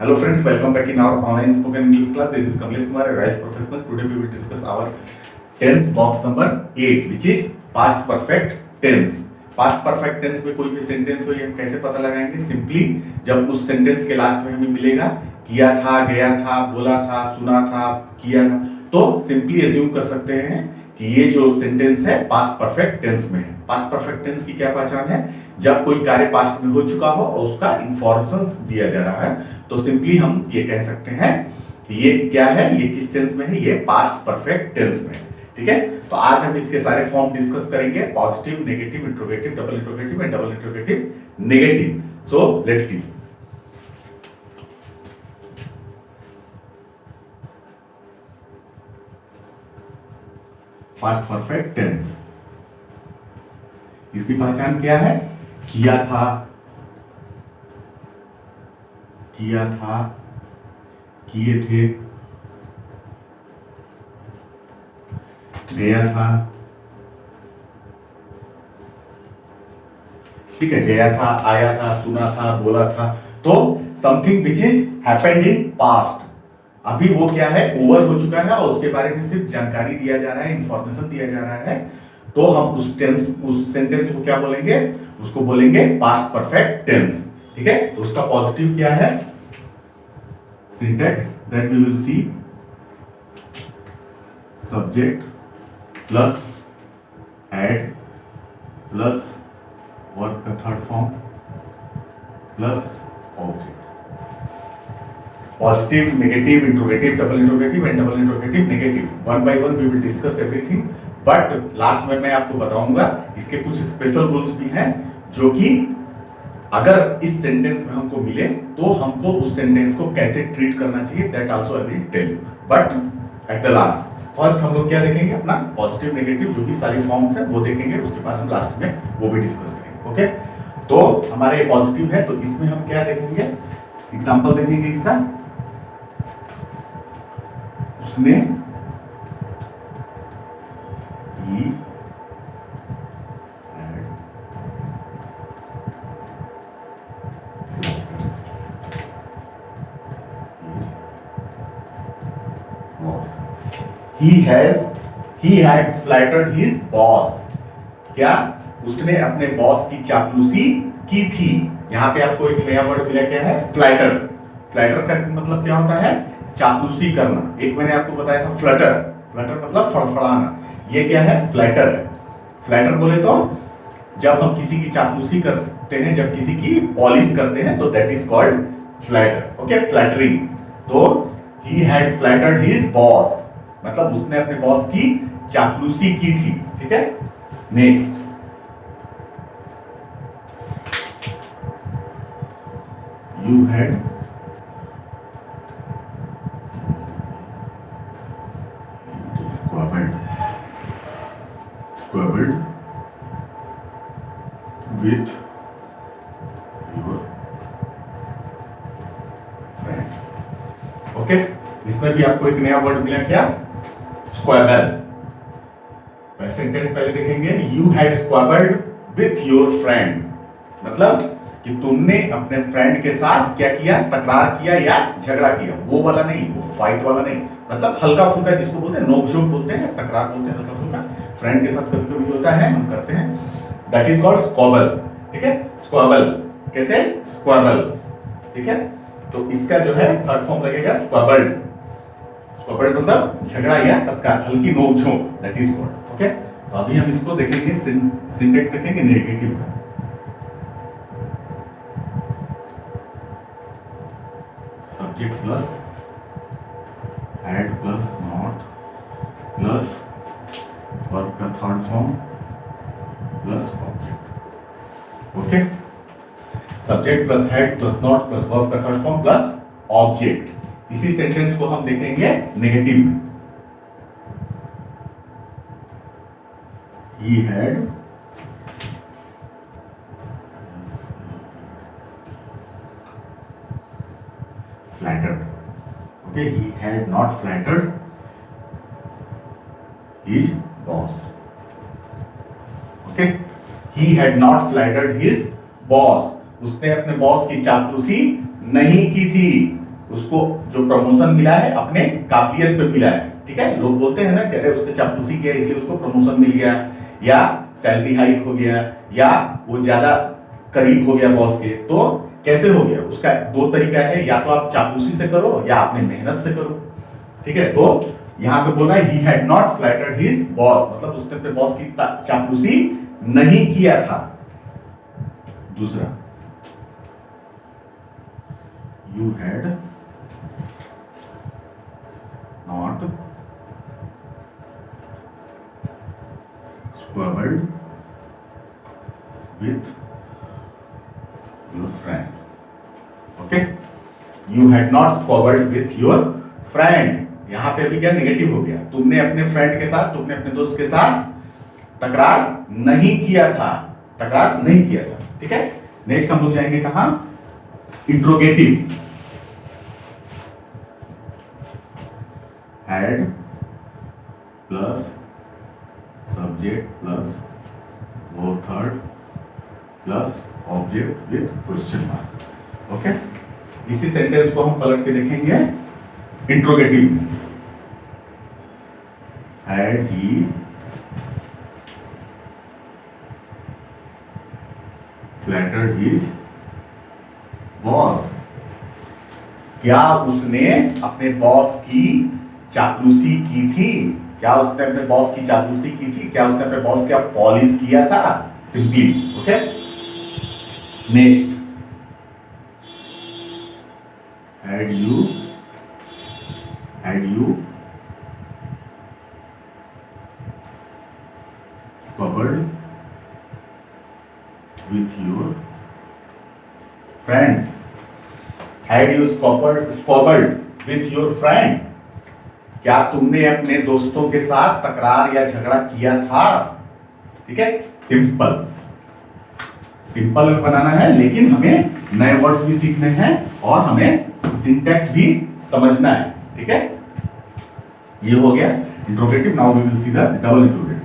Hello friends, welcome back in our online spoken English class. This is Kamlesh Kumar, a rice professional. Today we will discuss our tense box number 8, which is past perfect tense. Past perfect tense में कोई भी sentence हो ये हम कैसे पता लगाएंगे? Simply जब उस सेंटेंस के लास्ट में हमें मिलेगा किया था, गया था, बोला था, सुना था, किया था, तो सिंपली एज्यूम कर सकते हैं कि ये जो सेंटेंस है पास्ट परफेक्ट टेंस में है। पास्ट परफेक्ट टेंस की क्या पहचान है? जब कोई कार्य पास्ट में हो चुका हो और उसका इंफॉर्मेशन दिया जा रहा है, तो सिंपली हम ये कह सकते हैं कि ये क्या है, ये किस टेंस में है, ये पास्ट परफेक्ट टेंस में है। ठीक है, तो आज हम इसके सारे फॉर्म डिस्कस करेंगे, positive, negative, interrogative, double interrogative and double interrogative negative. So let's see. Past perfect tense, इसकी पहचान क्या है? किया था, किया था, किए थे, गया था। ठीक है, गया था, आया था, सुना था, बोला था। तो something which is happened in past, अभी वो क्या है, ओवर हो चुका है और उसके बारे में सिर्फ जानकारी दिया जा रहा है, इंफॉर्मेशन दिया जा रहा है, तो हम उस सेंटेंस को क्या बोलेंगे? उसको बोलेंगे पास्ट परफेक्ट टेंस। ठीक है, तो उसका पॉजिटिव क्या है? Syntax that we will see, subject plus had plus verb का third form plus object. Positive, negative, interrogative, double interrogative and double interrogative negative, one by one we will discuss everything. But last में मैं आपको बताऊंगा इसके कुछ special rules भी हैं, जो कि अगर इस सेंटेंस में हमको मिले तो हमको उस सेंटेंस को कैसे ट्रीट करना चाहिए, that also I will tell you. But at the last first हम लोग क्या देखेंगे? अपना पॉजिटिव, नेगेटिव जो भी सारी फॉर्म्स है वो देखेंगे, उसके बाद हम लास्ट में वो भी डिस्कस करेंगे। ओके, तो हमारे पॉजिटिव है, तो इसमें हम क्या देखेंगे? एग्जांपल देखेंगे इसका। उसने he had flattered his boss। क्या? उसने अपने बॉस की चापलूसी की थी। यहां पे आपको एक नया वर्ड मिला, क्या है? फ्लैटर। फ्लैटर का मतलब क्या होता है? चापलूसी करना। एक मैंने आपको बताया था फ्लटर, फ्लटर मतलब फड़फड़ाना। ये क्या है? फ्लैटर है। फ्लैटर बोले तो जब हम किसी की चापलूसी करते हैं, जब किसी की पॉलिश करते हैं, तो that is called flatter. Okay, flattering. तो he had flattered his boss, मतलब उसने अपने बॉस की चापलूसी की थी। ठीक है, next you had squabbled with your friend। Okay, इसमें भी आपको एक नया वर्ड मिला, क्या? स्क्वैबल। सेंटेंस पहले देखेंगे, you had squabbled with your friend, मतलब कि तुमने अपने फ्रेंड के साथ क्या किया? तकरार किया या झगड़ा किया। वो वाला नहीं, वो फाइट वाला नहीं, मतलब हल्का फुल्का, जिसको बोलते हैं नोकझोंक बोलते हैं, तकरार बोलते हैं, हल्का फुल्का फ्रेंड के साथ कभी कभी होता है, हम करते हैं, दैट इज कॉल्ड स्क्वैबल। ठीक है, स्क्वैबल। कैसे? स्क्वैबल। ठीक है, तो इसका जो है थर्ड फॉर्म लगेगा स्क्वैबल्ड। स्क्वैबल्ड मतलब झगड़ा या तत्काल, हल्की नोकझोंक, दैट इज कॉल्ड। ओके, तो अभी हम इसको देखेंगे, सिंटैक्स देखेंगे नेगेटिव का। Subject plus had plus not plus verb का third form plus object. Okay, subject plus had plus not plus verb का थर्ड फॉर्म प्लस ऑब्जेक्ट। इसी सेंटेंस को हम देखेंगे नेगेटिव में। He had flattered। Okay, he had not flattered his boss। Okay, he had not flattered his boss, उसने अपने boss की चापलूसी नहीं की थी। उसको जो प्रमोशन मिला है अपने काबिलियत पे मिला है, ठीक है। लोग बोलते हैं ना कि अरे उसने चापलूसी किया इसलिए उसको प्रमोशन मिल गया, या सैलरी हाइक हो गया, या वो ज्यादा करीब हो गया बॉस के। तो कैसे हो गया, उसका दो तरीका है, या तो आप चापलूसी से करो या आपने मेहनत से करो, ठीक है। तो यहां पे बोला he had not flattered his boss, मतलब उसने अपने बॉस की चापलूसी नहीं किया था। दूसरा, you had not squabbled with your friend, okay? You had not squabbled with your friend, यहां पे अभी क्या नेगेटिव हो गया, तुमने अपने फ्रेंड के साथ, तुमने अपने दोस्त के साथ तकरार नहीं किया था, तकरार नहीं किया था, ठीक है। नेक्स्ट हम लोग जाएंगे कहां, interrogative. Had plus subject plus verb third plus object with question mark, okay. इसी सेंटेंस को हम पलट के देखेंगे इंट्रोगेटिव में। Had he flattered his boss, क्या उसने अपने बॉस की चापलूसी की थी, क्या उसने अपने बॉस की चापलूसी की थी, क्या उसने अपने बॉस का पॉलिश किया था, simply, okay. Next, had you squabbled with your friend, had you squabbled with your friend, क्या तुमने अपने दोस्तों के साथ तकरार या झगड़ा किया था, ठीक है। सिंपल, सिंपल में बनाना है, लेकिन हमें नए वर्ड्स भी सीखने हैं और हमें सिंटैक्स भी समझना है, ठीक है। ये हो गया interrogative. Now we will see the double interrogative.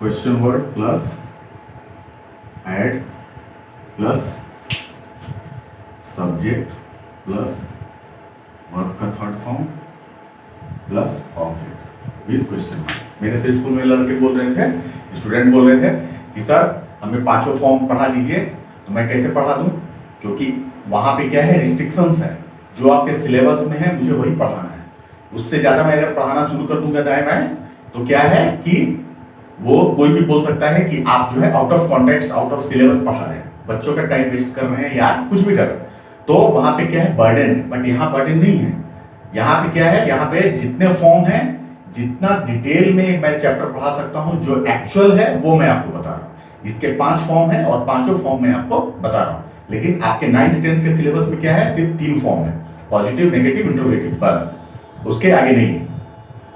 Question word plus had plus subject plus verb का third form plus object with question mark. मेरे से स्कूल में लड़के बोल रहे थे, स्टूडेंट बोल रहे थे कि सर हमें पांचों फॉर्म पढ़ा दीजिए, तो मैं कैसे पढ़ा दूं, क्योंकि वहां पे क्या है, रिस्ट्रिक्शंस है, जो आपके सिलेबस में है मुझे वही पढ़ाना है। उससे ज्यादा मैं अगर पढ़ाना शुरू कर दूंगा दाएं बाएं, तो क्या है कि वो कोई भी बोल सकता है कि आप जो है out of context, out of syllabus पढ़ा रहे हैं, बच्चों का टाइम वेस्ट कर रहे हैं या कुछ भी कर रहे हैं। तो वहां पे क्या है, बर्डन है, बट यहाँ बर्डन नहीं है। यहाँ पे क्या है, यहाँ पे जितने फॉर्म है, जितना डिटेल में मैं चैप्टर पढ़ा सकता हूं, जो एक्चुअल है वो मैं आपको बता रहा हूं। इसके 5 फॉर्म है और पांचों फॉर्म मैं आपको बता रहा हूं। लेकिन आपके 9th 10th के सिलेबस में क्या है, सिर्फ 3 फॉर्म है, पॉजिटिव, नेगेटिव, इंट्रोगेटिव, बस, उसके आगे नहीं है।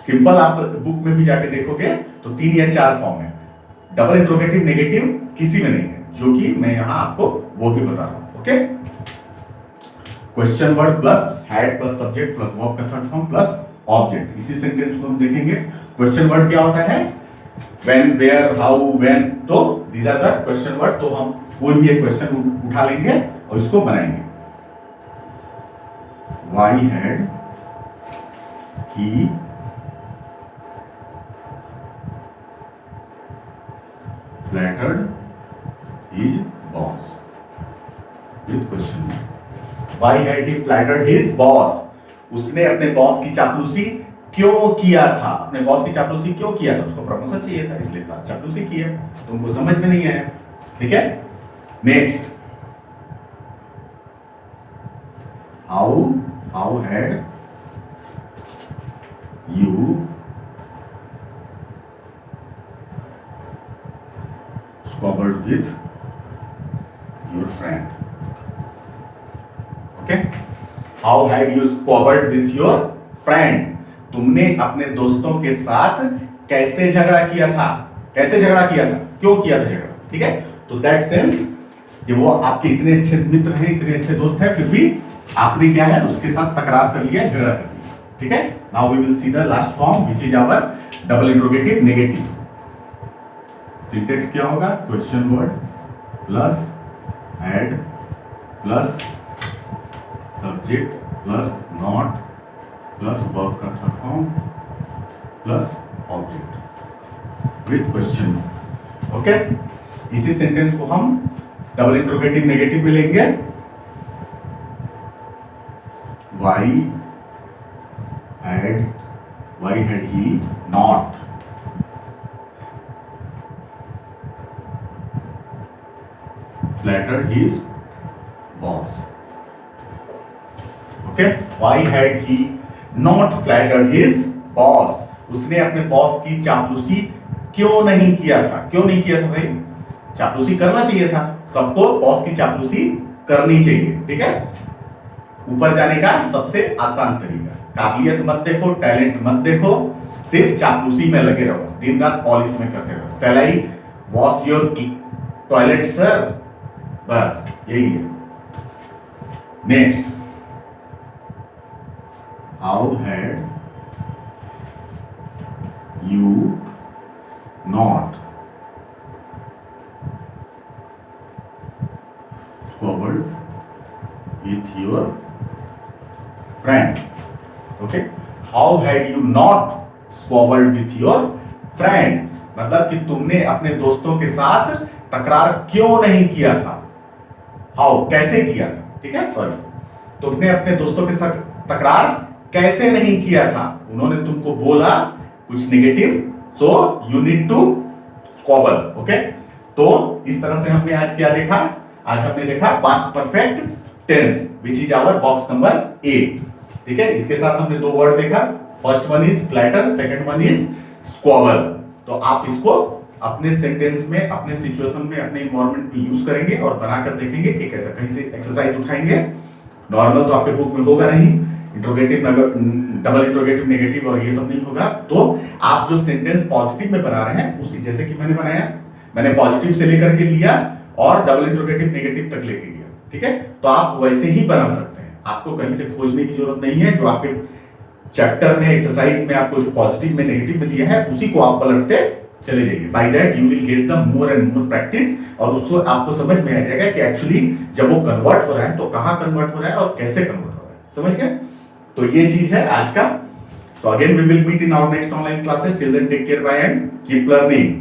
सिंपल आप बुक में भी जाके देखोगे तो 3 या 4 फॉर्म है, डबल इंट्रोगेटिव, नेगेटिव किसी में नहीं है, जो कि मैं यहां आपको वो भी बता रहा हूं, okay. Question word plus had plus subject plus verb का थर्ड फॉर्म प्लस ऑब्जेक्ट। इसी सेंटेंस को हम देखेंगे। क्वेश्चन वर्ड क्या होता है, व्हेन, वेयर, हाउ, व्हेन, तो these are the question word. तो हम कोई भी एक क्वेश्चन उठा लेंगे और इसको बनाएंगे। Why had he flattered his boss with question mark. Why had he flattered his boss? उसने अपने बॉस की चापलूसी क्यों किया था, अपने बॉस की चापलूसी क्यों किया था, उसको प्रमोशन चाहिए था इसलिए था चापलूसी किया, तुमको समझ में नहीं आया, ठीक है। Next, how had you squabbled with your friend, okay? How had you squabbled with your friend? तुमने अपने दोस्तों के साथ कैसे झगड़ा किया था, कैसे झगड़ा किया था, क्यों किया था झगड़ा, ठीक है। तो दैट सेंस कि वो आपके इतने अच्छे मित्र हैं, इतने अच्छे दोस्त हैं, फिर भी आपने क्या है उसके साथ तकरार कर लिया, झगड़ा कर लिया, ठीक है। Now we will see the last form which is our double interrogative negative. Syntax क्या होगा, question word plus had plus subject plus not plus verb का था form plus object with question. Okay, इसी सेंटेंस को हम double interrogative negative में लेंगे। why had he not flattered his boss? Okay, why had he not flattered his boss? उसने अपने boss की चापलूसी क्यों नहीं किया था? क्यों नहीं किया था भाई? चापलूसी करना चाहिए था, सबको बॉस की चापलूसी करनी चाहिए। ठीक है, ऊपर जाने का सबसे आसान तरीका। काबिलियत मत देखो, टैलेंट मत देखो, सिर्फ चापलूसी में लगे रहो, दिन रात पॉलिश में करते रहो। शैल आई वॉश योर टॉयलेट सर, बस यही है। Next, how had you not squabbled with your friend? Okay, how had you not squabbled with your friend? मतलब कि तुमने अपने दोस्तों के साथ तकरार क्यों नहीं किया था? हाउ, कैसे किया था? ठीक है, सॉरी, तुमने अपने दोस्तों के साथ तकरार कैसे नहीं किया था? उन्होंने तुमको बोला कुछ negative, so you need to squabble. Okay, तो इस तरह से हमने आज क्या देखा? आज हमने देखा past perfect tense which is our box number 8। ठीक है, इसके साथ हमने दो वर्ड देखा, first one is flatter, second one is squabble. तो आप इसको अपने सेंटेंस में, अपने सिचुएशन में, अपने इन्वायरमेंट में यूज करेंगे और बनाकर देखेंगे कि कैसा। कहीं से एक्सरसाइज उठाएंगे, नॉर्मल तो आपके बुक में होगा नहीं, इंट्रोगेटिव, डबल इंट्रोगेटिव, नेगेटिव और ये सब नहीं होगा। तो आप जो सेंटेंस पॉजिटिव में बना रहे हैं उसी, जैसे कि मैंने बनाया, मैंने पॉजिटिव से लेकर के लिया और डबल इंट्रोगेटिव नेगेटिव तक लेके गया। ठीक है, तो आप वैसे ही बना सकते हैं, आपको कहीं से खोजने की जरूरत नहीं है। जो आपके चैप्टर में, एक्सरसाइज में आपको जो पॉजिटिव में, नेगेटिव में दिया है उसी को आप पलटते चले जाइए। By that you will get the more and more practice, और उसको आपको समझ में आ जाएगा कि एक्चुअली जब वो कन्वर्ट हो रहा है तो कहां कन्वर्ट हो रहा है और कैसे कन्वर्ट हो रहा है। समझ गए? तो ये चीज है आज का। So again we will meet in our next online classes. Till then take care, bye and keep learning.